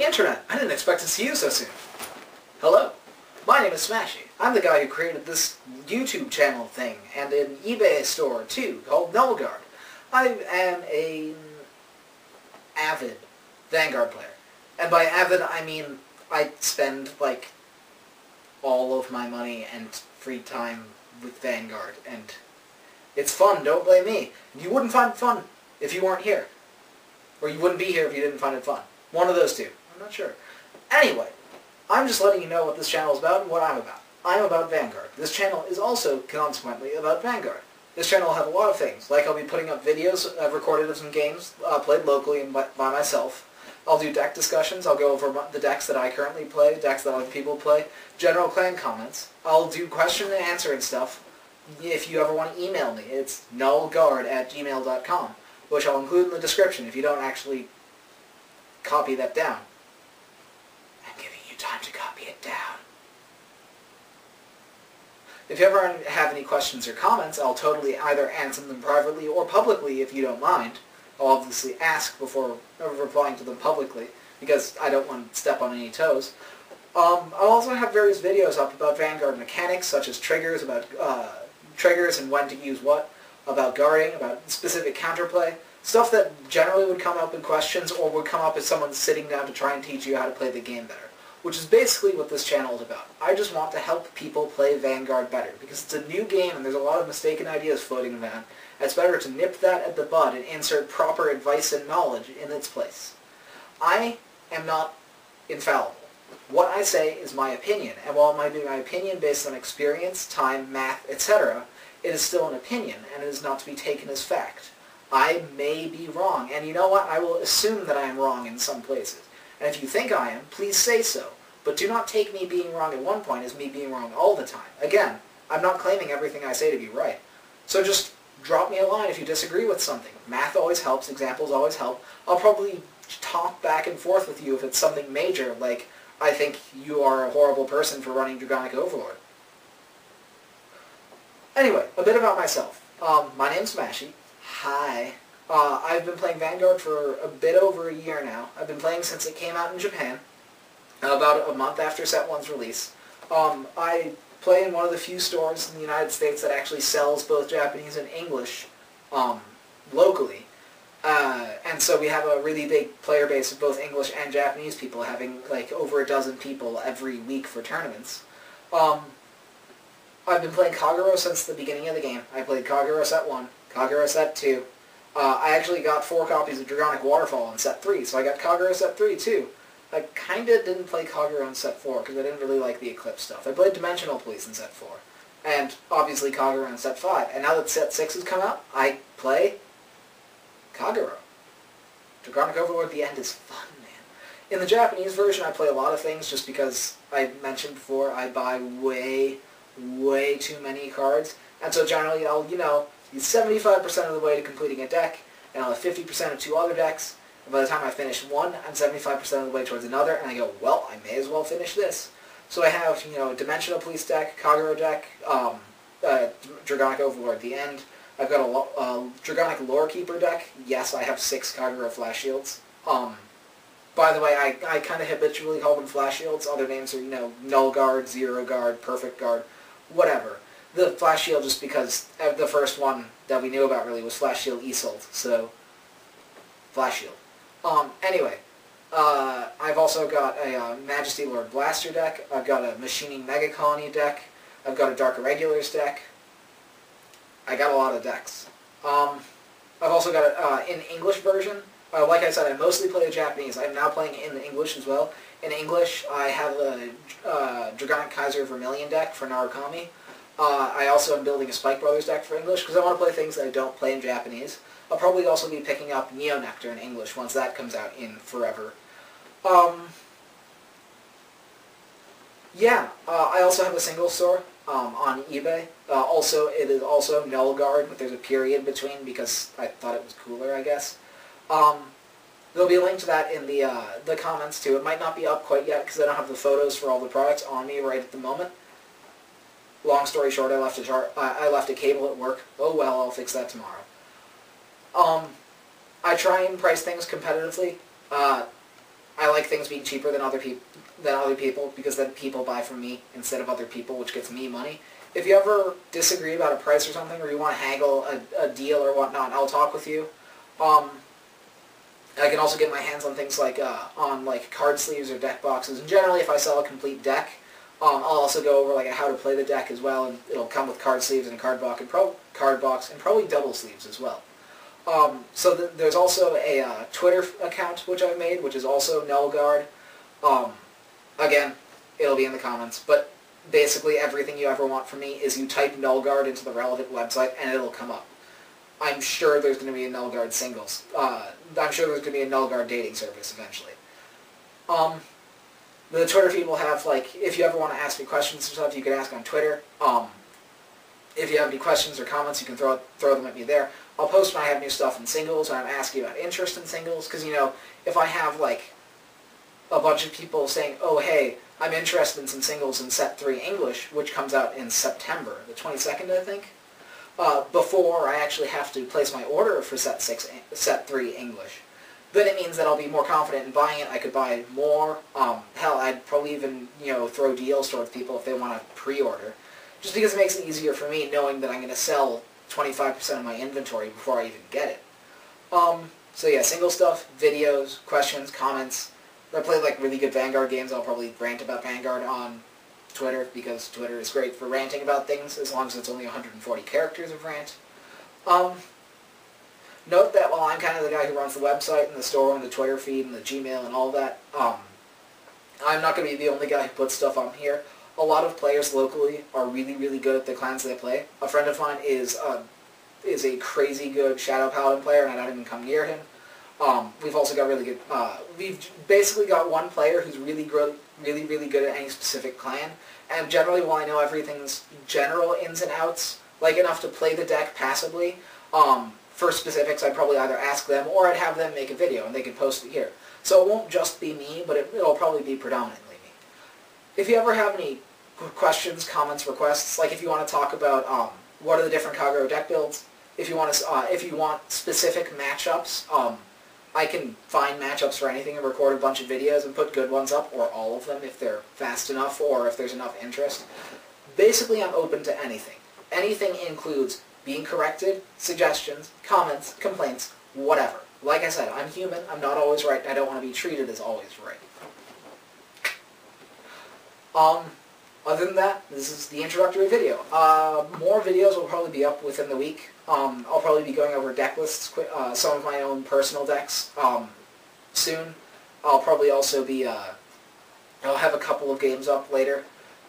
internet! I didn't expect to see you so soon. Hello, my name is Smashy. I'm the guy who created this YouTube channel thing, and an eBay store too, called Null.Guard. I am an avid Vanguard player. And by avid, I mean I spend, like, all of my money and free time with Vanguard, and it's fun, don't blame me. You wouldn't find it fun if you weren't here. Or you wouldn't be here if you didn't find it fun. One of those two. I'm not sure. Anyway, I'm just letting you know what this channel is about and what I'm about. I'm about Vanguard. This channel is also, consequently, about Vanguard. This channel will have a lot of things, like I'll be putting up videos I've recorded of some games played locally and by myself. I'll do deck discussions, I'll go over the decks that I currently play, decks that other people play, general clan comments. I'll do question and answer and stuff. If you ever want to email me, it's nullguard@gmail.com, which I'll include in the description if you don't actually copy that down. I'm giving you time to copy it down. If you ever have any questions or comments, I'll totally either answer them privately or publicly if you don't mind. I'll obviously ask before replying to them publicly, because I don't want to step on any toes. I'll also have various videos up about Vanguard mechanics, such as triggers, about triggers and when to use what, about guarding, about specific counterplay, stuff that generally would come up in questions or would come up as someone sitting down to try and teach you how to play the game better, which is basically what this channel is about. I just want to help people play Vanguard better, because it's a new game and there's a lot of mistaken ideas floating around. It's better to nip that at the bud and insert proper advice and knowledge in its place. I am not infallible. What I say is my opinion, and while it might be my opinion based on experience, time, math, etc., it is still an opinion, and it is not to be taken as fact. I may be wrong, and you know what? I will assume that I am wrong in some places. And if you think I am, please say so. But do not take me being wrong at one point as me being wrong all the time. Again, I'm not claiming everything I say to be right. So just drop me a line if you disagree with something. Math always helps, examples always help. I'll probably talk back and forth with you if it's something major, like, I think you are a horrible person for running Dragonic Overlord. Anyway, a bit about myself. My name's Smashy. Hi. I've been playing Vanguard for a bit over a year now. I've been playing since it came out in Japan, about a month after Set 1's release. I play in one of the few stores in the United States that actually sells both Japanese and English locally. And so we have a really big player base of both English and Japanese people, having like over a dozen people every week for tournaments. I've been playing Kagero since the beginning of the game. I played Kagero Set 1, Kagero Set 2. I actually got 4 copies of Dragonic Waterfall in Set 3, so I got Kagero Set 3 too. I kinda didn't play Kagero in Set 4 because I didn't really like the Eclipse stuff. I played Dimensional Police in Set 4, and obviously Kagero in Set 5. And now that Set 6 has come out, I play Kagero. Dragonic Overlord at the end is fun, man. In the Japanese version, I play a lot of things just because I mentioned before I buy way too many cards, and so generally I'll, use 75% of the way to completing a deck, and I'll have 50% of 2 other decks, and by the time I finish one, I'm 75% of the way towards another, and I go, well, I may as well finish this. So I have, a Dimensional Police deck, Kagero deck, Dragonic Overlord at the end. I've got a Dragonic Lorekeeper deck. Yes, I have 6 Kagero Flash Shields. By the way, I kind of habitually call them Flash Shields. Other names are, Null Guard, Zero Guard, Perfect Guard, whatever. The Flash Shield just because the first one that we knew about really was Flash Shield Isolt, so Flash Shield. Anyway, I've also got a Majesty Lord Blaster deck. I've got a Machining Mega Colony deck. I've got a Dark Irregulars deck. I got a lot of decks. I've also got an English version. Like I said, I mostly play the Japanese. I'm now playing in the English as well. In English, I have a Dragonic Kaiser Vermilion deck for Narukami. I also am building a Spike Brothers deck for English because I want to play things that I don't play in Japanese. I'll probably also be picking up Neo Nectar in English once that comes out in forever. Yeah, I also have a single store on eBay. It is also Null.Guard, but there's a period between because I thought it was cooler, I guess. There'll be a link to that in the comments too. It might not be up quite yet because I don't have the photos for all the products on me right at the moment. Long story short, I left a cable at work. Oh well, I'll fix that tomorrow. I try and price things competitively. I like like things being cheaper than other people because then people buy from me instead of other people, which gets me money. If you ever disagree about a price or something, or you want to haggle a deal or whatnot, I'll talk with you. I can also get my hands on things like on card sleeves or deck boxes. And generally, if I sell a complete deck, I'll also go over like how to play the deck as well, and it'll come with card sleeves and a card box and probably double sleeves as well. So there's also a Twitter account which I've made, which is also Null.Guard. Again, it'll be in the comments, but basically everything you ever want from me is you type Null.Guard into the relevant website and it'll come up. I'm sure there's going to be a Null.Guard singles. I'm sure there's going to be a Null.Guard dating service eventually. The Twitter feed will have, like, if you ever want to ask me questions or stuff, you can ask on Twitter. If you have any questions or comments, you can throw them at me there. I'll post when I have new stuff in singles, or I'm asking about interest in singles, because, you know, if I have, like, a bunch of people saying, oh, hey, I'm interested in some singles in Set 3 English, which comes out in September, the 22nd, I think, before I actually have to place my order for Set 3 English, then it means that I'll be more confident in buying it. I could buy more. Hell, I'd probably even, you know, throw deals towards people if they want to pre-order, just because it makes it easier for me knowing that I'm going to sell 25% of my inventory before I even get it. So yeah, single stuff, videos, questions, comments. If I play like really good Vanguard games, I'll probably rant about Vanguard on Twitter, because Twitter is great for ranting about things, as long as it's only 140 characters of rant. Note that while I'm kind of the guy who runs the website and the store and the Twitter feed and the Gmail and all that, I'm not going to be the only guy who puts stuff on here. A lot of players locally are really, really good at the clans they play. A friend of mine is a crazy good Shadow Paladin player, and I don't even come near him. We've also got really good... we've basically got one player who's really good at any specific clan, and generally, while I know everything's general ins and outs, like enough to play the deck passively, for specifics, I'd probably either ask them, or I'd have them make a video, and they could post it here. So it won't just be me, but it'll probably be predominantly me. If you ever have any questions, comments, requests, like if you want to talk about what are the different Kagero deck builds, if you want specific matchups, I can find matchups for anything and record a bunch of videos and put good ones up, or all of them if they're fast enough or if there's enough interest. Basically, I'm open to anything. Anything includes being corrected, suggestions, comments, complaints, whatever. Like I said, I'm human, I'm not always right, and I don't want to be treated as always right. Other than that, this is the introductory video. More videos will probably be up within the week. I'll probably be going over deck lists, some of my own personal decks, soon. I'll probably also be, I'll have a couple of games up later.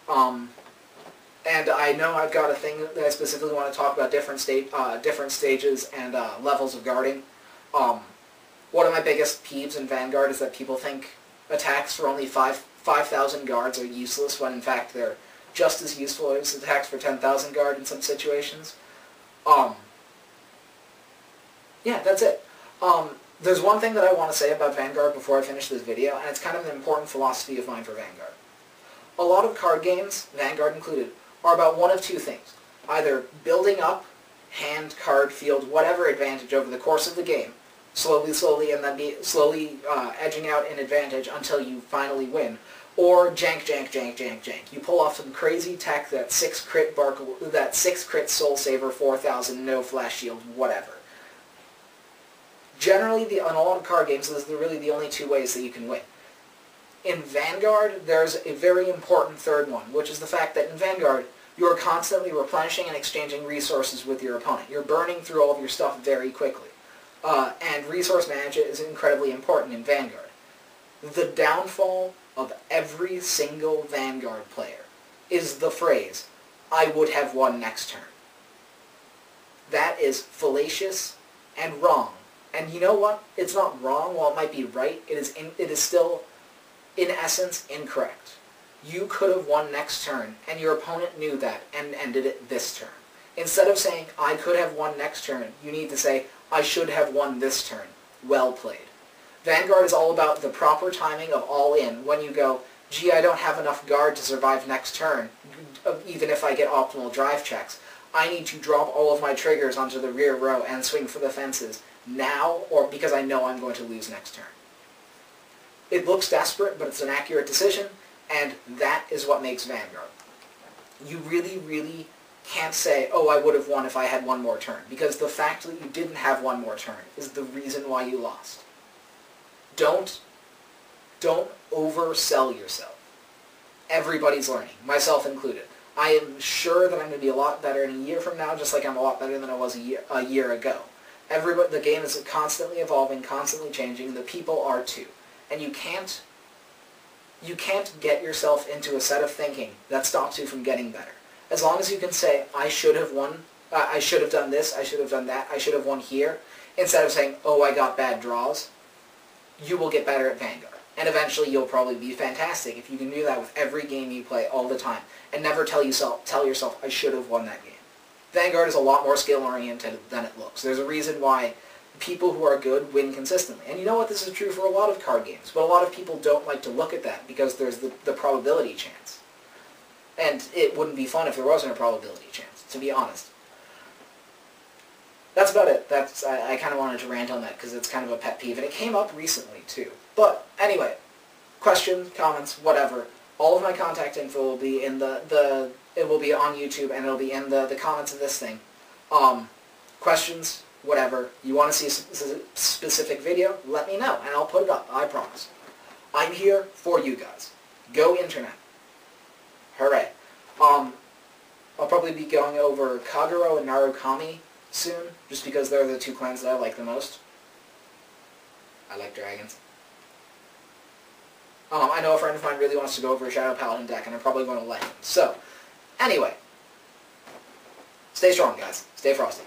And I know I've got a thing that I specifically want to talk about different stages and levels of guarding. One of my biggest peeves in Vanguard is that people think attacks for only 5,000 guards are useless, when in fact they're just as useful as attacks for 10,000 guard in some situations. Yeah, that's it. There's one thing that I want to say about Vanguard before I finish this video, and it's kind of an important philosophy of mine for Vanguard. A lot of card games, Vanguard included, are about one of two things. Either building up hand, card, field, whatever advantage over the course of the game, slowly, and then slowly edging out an advantage until you finally win, or jank. You pull off some crazy tech that 6 crit Soul Saver, 4,000, no flash shield, whatever. Generally, on a lot of card games, those are really the only two ways that you can win. In Vanguard, there's a very important third one, which is the fact that in Vanguard, you're constantly replenishing and exchanging resources with your opponent. You're burning through all of your stuff very quickly. And resource management is incredibly important in Vanguard. The downfall of every single Vanguard player is the phrase, "I would have won next turn." That is fallacious and wrong. And you know what? It's not wrong. While it might be right, it is still, in essence, incorrect. You could have won next turn, and your opponent knew that and ended it this turn. Instead of saying, "I could have won next turn," you need to say, "I should have won this turn." Well played. Vanguard is all about the proper timing of all in. When you go, "Gee, I don't have enough guard to survive next turn, even if I get optimal drive checks. I need to drop all of my triggers onto the rear row and swing for the fences now, or because I know I'm going to lose next turn." It looks desperate, but it's an accurate decision, and that is what makes Vanguard. You really, really can't say, oh, I would have won if I had one more turn, because the fact that you didn't have one more turn is the reason why you lost. Don't oversell yourself. Everybody's learning, myself included. I am sure that I'm going to be a lot better in a year from now, just like I'm a lot better than I was a year ago. The game is constantly evolving, constantly changing. The people are too. And you can't get yourself into a set of thinking that stops you from getting better. As long as you can say, I should have won, I should have done this, I should have done that, I should have won here, instead of saying, oh, I got bad draws, you will get better at Vanguard. And eventually you'll probably be fantastic if you can do that with every game you play all the time, and never tell yourself, I should have won that game. Vanguard is a lot more skill-oriented than it looks. There's a reason why people who are good win consistently. And you know what? This is true for a lot of card games, but a lot of people don't like to look at that because there's the probability chance. And it wouldn't be fun if there wasn't a probability chance, to be honest. That's about it. I kind of wanted to rant on that because it's kind of a pet peeve, and it came up recently too. But anyway, questions, comments, whatever. All of my contact info will be in it will be on YouTube, and it'll be in the comments of this thing. Questions, whatever. You want to see a specific video? Let me know, and I'll put it up. I promise. I'm here for you guys. Go Internet. Hooray. I'll probably be going over Kagero and Narukami soon, just because they're the two clans that I like the most. I like dragons. I know a friend of mine really wants to go over a Shadow Paladin deck, and I'm probably going to let him. So, anyway, stay strong, guys. Stay frosty.